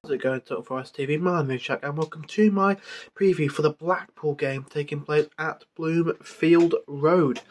How's it going, Total Forest TV? My name is Jack and welcome to my preview for the Blackpool game taking place at Bloomfield Road.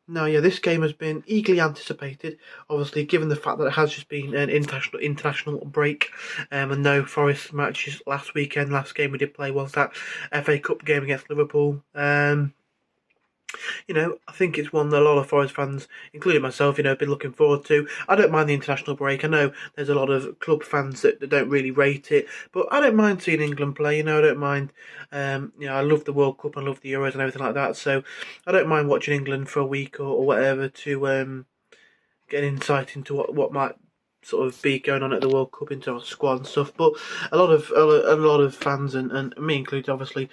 Now, this game has been eagerly anticipated, obviously, given the fact that it has just been an international break and no Forest matches last weekend. Last game we did play was that FA Cup game against Liverpool. I think it's one that a lot of Forest fans, including myself, have been looking forward to. I don't mind the international break. I know there's a lot of club fans that don't really rate it, but I don't mind seeing England play. I don't mind. I love the World Cup, I love the Euros and everything like that. So I don't mind watching England for a week or whatever to get an insight into what might sort of be going on at the World Cup into our squad and stuff. But a lot of fans and me included, obviously,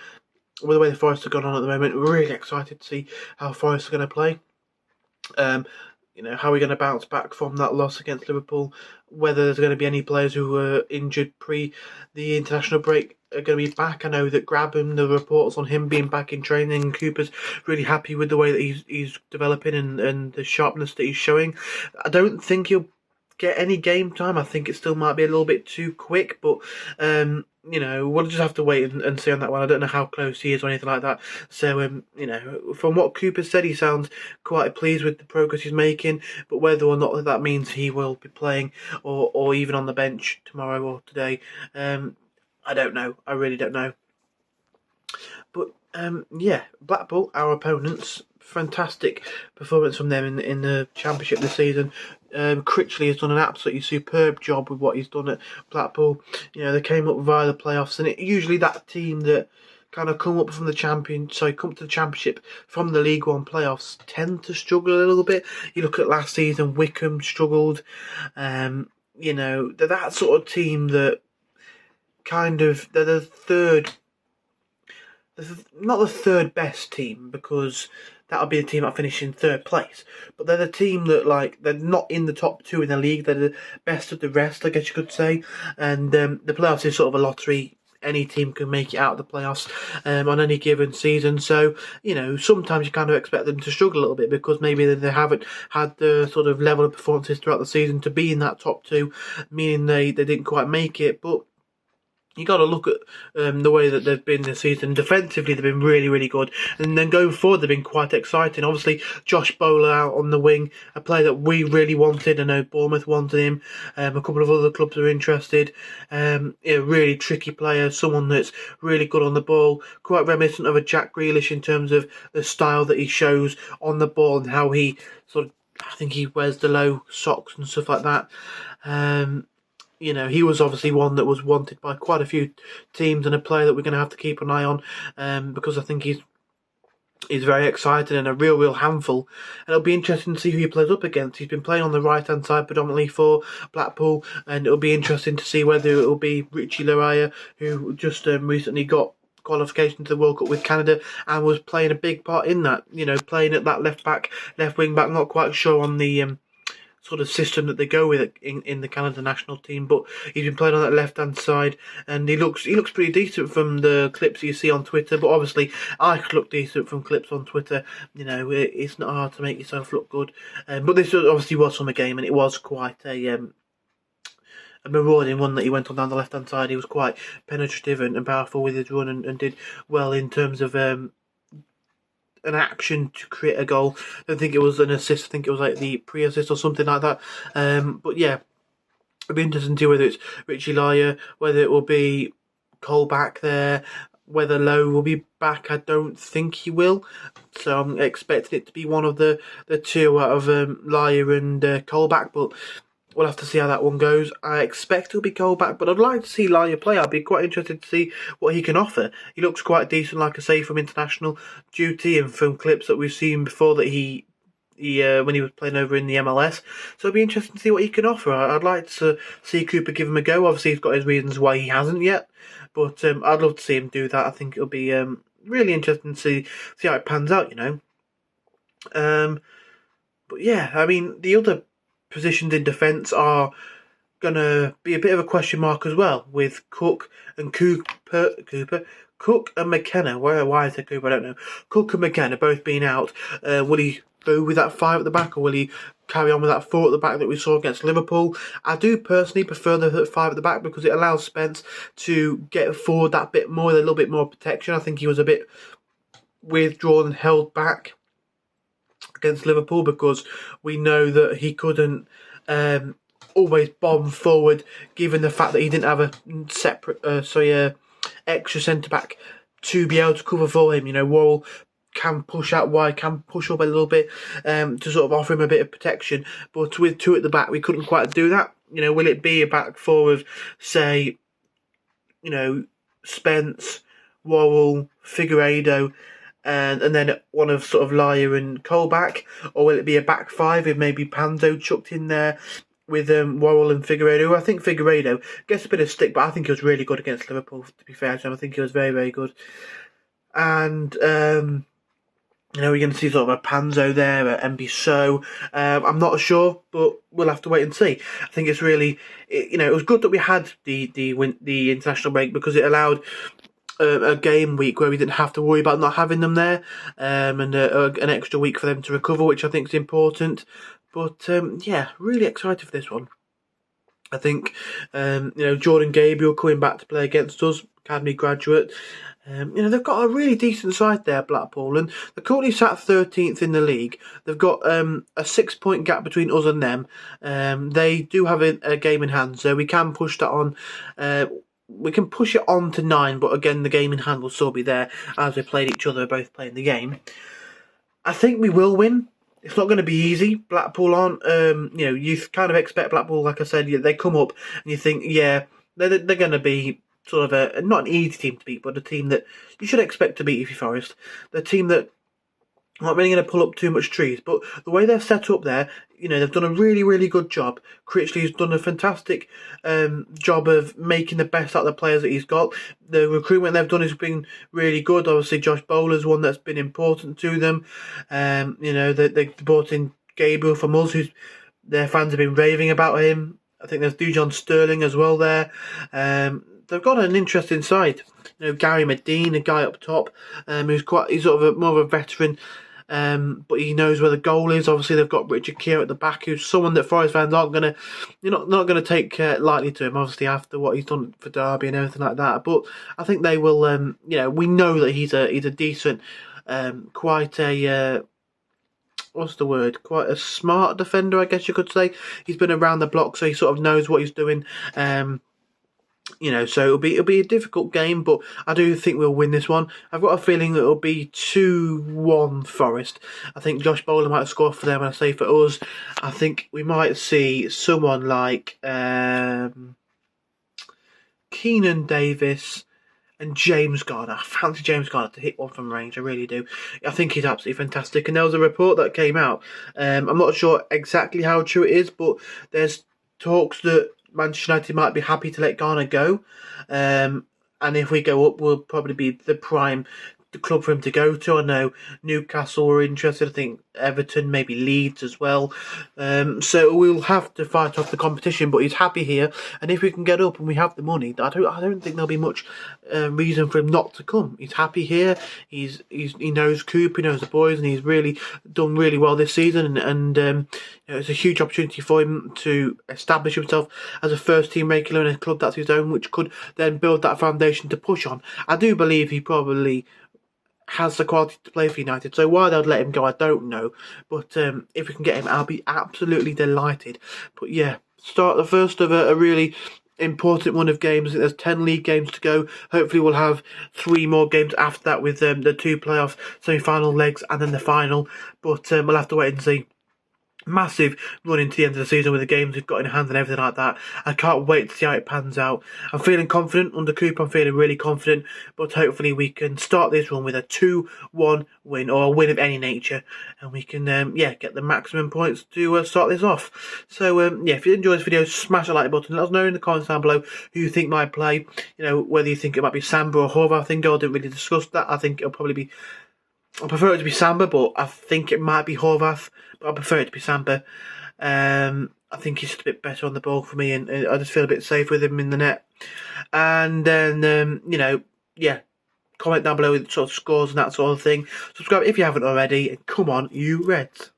with the way the Forest are going on at the moment, we're really excited to see how Forest are going to play. How we're going to bounce back from that loss against Liverpool. Whether there's going to be any players who were injured pre the international break are going to be back. I know that Grabham, the reports on him being back in training, and Cooper's really happy with the way that he's developing and the sharpness that he's showing. I don't think he'll get any game time. I think it still might be a little bit too quick, but we'll just have to wait and see on that one. I don't know how close he is or anything like that. So, from what Cooper said, he sounds quite pleased with the progress he's making, but whether or not that means he will be playing or even on the bench tomorrow or today, I don't know. I really don't know. But, Blackpool, our opponents, fantastic performance from them in the Championship this season. Critchley has done an absolutely superb job with what he's done at Blackpool. They came up via the playoffs, and usually that team that kind of come to the Championship from the League One playoffs tend to struggle a little bit. You look at last season, Wickham struggled. They're that sort of team that they're the third. Not the third best team, because that'll be the team that finish in third place. But they're the team that, they're not in the top two in the league. They're the best of the rest, I guess you could say. And the playoffs is sort of a lottery. Any team can make it out of the playoffs on any given season. So, sometimes you kind of expect them to struggle a little bit because maybe they haven't had the sort of level of performances throughout the season to be in that top two, meaning they didn't quite make it. But you got to look at the way that they've been this season. Defensively, they've been really, really good. And then going forward, they've been quite exciting. Obviously, Josh Bowler out on the wing, a player that we really wanted. I know Bournemouth wanted him. A couple of other clubs are interested. A really tricky player, someone that's really good on the ball. Quite reminiscent of a Jack Grealish in terms of the style that he shows on the ball and how he I think he wears the low socks and stuff like that. He was obviously one that was wanted by quite a few teams and a player that we're going to have to keep an eye on because I think he's very exciting and a real handful. And it'll be interesting to see who he plays up against. He's been playing on the right-hand side predominantly for Blackpool, and it'll be interesting to see whether it will be Richie Laryea, who just recently got qualification to the World Cup with Canada and was playing a big part in that. Playing at that left wing back. Not quite sure on the sort of system that they go with in the Canada national team, but he's been playing on that left hand side, and he looks pretty decent from the clips you see on Twitter. But obviously, I could look decent from clips on Twitter. It's not hard to make yourself look good. But this obviously was from a game, and it was quite a marauding one that he went on down the left hand side. He was quite penetrative and powerful with his run, and did well in terms of an action to create a goal. I don't think it was an assist. I think it was like the pre-assist or something like that. But yeah, it'll be interesting to see whether it's Richie Laryea, whether it will be Cole back there, whether Lowe will be back. I don't think he will. So I'm expecting it to be one of the two out of Laryea and Cole back, but we'll have to see how that one goes. I expect it'll be Cole back, but I'd like to see Laryea play. I'd be quite interested to see what he can offer. He looks quite decent, like I say, from international duty and from clips that we've seen before that he when he was playing over in the MLS. So it'll be interesting to see what he can offer. I'd like to see Cooper give him a go. Obviously, he's got his reasons why he hasn't yet, but I'd love to see him do that. I think it'll be really interesting to see how it pans out, But yeah, I mean, the other positions in defence are going to be a bit of a question mark as well, with Cook and Cook and McKenna. Why is it Cooper? I don't know. Cook and McKenna both being out. Will he go with that 5 at the back, or will he carry on with that 4 at the back that we saw against Liverpool? I do personally prefer the 5 at the back because it allows Spence to get forward that bit more, with a little bit more protection. I think he was a bit withdrawn and held back against Liverpool because we know that he couldn't always bomb forward, given the fact that he didn't have a separate, extra centre back to be able to cover for him. You know, Worrell can push out wide, can push up a little bit to sort of offer him a bit of protection. But with 2 at the back, we couldn't quite do that. You know, will it be a back 4 of, say, you know, Spence, Worrell, Figueiredo, and then one of sort of Laya and Colback, or will it be a back 5 with maybe Pando chucked in there with Worrell and Figueiredo? I think Figueiredo gets a bit of stick, but I think he was really good against Liverpool, to be fair to him. I think he was very, very good. And, you know, we're going to see sort of a Panzo there, MB I'm not sure, but we'll have to wait and see. I think it's really, you know, it was good that we had the international break because it allowed a game week where we didn't have to worry about not having them there, and an extra week for them to recover, which I think is important. But yeah, really excited for this one. I think you know, Jordan Gabriel coming back to play against us, academy graduate. You know, they've got a really decent side there, Blackpool, and they're currently sat 13th in the league. They've got a 6-point gap between us and them. They do have a game in hand, so we can push that on. We can push it on to 9, but again, the game in hand will still be there as we played each other, both playing the game. I think we will win. It's not going to be easy. Blackpool aren't, you know, you kind of expect Blackpool, like I said, they come up and you think, yeah, they're going to be sort of not an easy team to beat, but a team that you should expect to beat if you're Forest. The team that not really going to pull up too much trees, but the way they're set up there, you know, they've done a really, really good job. Critchley's done a fantastic job of making the best out of the players that he's got. The recruitment they've done has been really good. Obviously, Josh Bowler's one that's been important to them. You know, they brought in Gabriel from us, who's their fans have been raving about him. I think there's Dujon Sterling as well there. They've got an interesting side. You know, Gary Medine, a guy up top, he's sort of more of a veteran. But he knows where the goal is. Obviously, they've got Richard Keogh at the back, who's someone that Forest fans aren't going to, not going to take lightly to him. Obviously, after what he's done for Derby and everything like that. But I think they will. You know, we know that he's a decent, quite a what's the word? Quite a smart defender, I guess you could say. He's been around the block, so he sort of knows what he's doing. You know, so it'll be a difficult game, but I do think we'll win this one. I've got a feeling that it'll be 2-1 Forest. I think Josh Bowler might score for them, and I say for us, I think we might see someone like Keenan Davis and James Garner. I fancy James Garner to hit one from range, I really do. I think he's absolutely fantastic. And there was a report that came out. I'm not sure exactly how true it is, but there's talks that Manchester United might be happy to let Garner go. And if we go up, we'll probably be the club for him to go to. I know Newcastle were interested. I think Everton, maybe Leeds as well. So we'll have to fight off the competition. But he's happy here, and if we can get up and we have the money, I don't think there'll be much reason for him not to come. He's happy here. He knows Coop, he knows the boys, and he's really done really well this season. And you know, it's a huge opportunity for him to establish himself as a first team regular in a club that's his own, which could then build that foundation to push on. I do believe he probably has the quality to play for United, so why they'd let him go, I don't know. But if we can get him, I'll be absolutely delighted. But yeah, start the first of a really important one of games. I think there's 10 league games to go. Hopefully we'll have 3 more games after that with the 2 playoff semi-final legs and then the final. But we'll have to wait and see. Massive run into the end of the season with the games we've got in hand and everything like that. I can't wait to see how it pans out. I'm feeling confident under Cooper. I'm feeling really confident, but hopefully we can start this run with a 2-1 win, or a win of any nature, and we can get the maximum points to start this off. So if you enjoyed this video, smash the like button. Let us know in the comments down below who you think might play. You know, whether you think it might be Samba or Horvath. I think I didn't really discuss that. I think it'll probably be, I prefer it to be Samba, but I think it might be Horvath. But I prefer it to be Samba. I think he's just a bit better on the ball for me, and I just feel a bit safe with him in the net. And then, comment down below with sort of scores and that sort of thing. Subscribe if you haven't already, and come on, you Reds.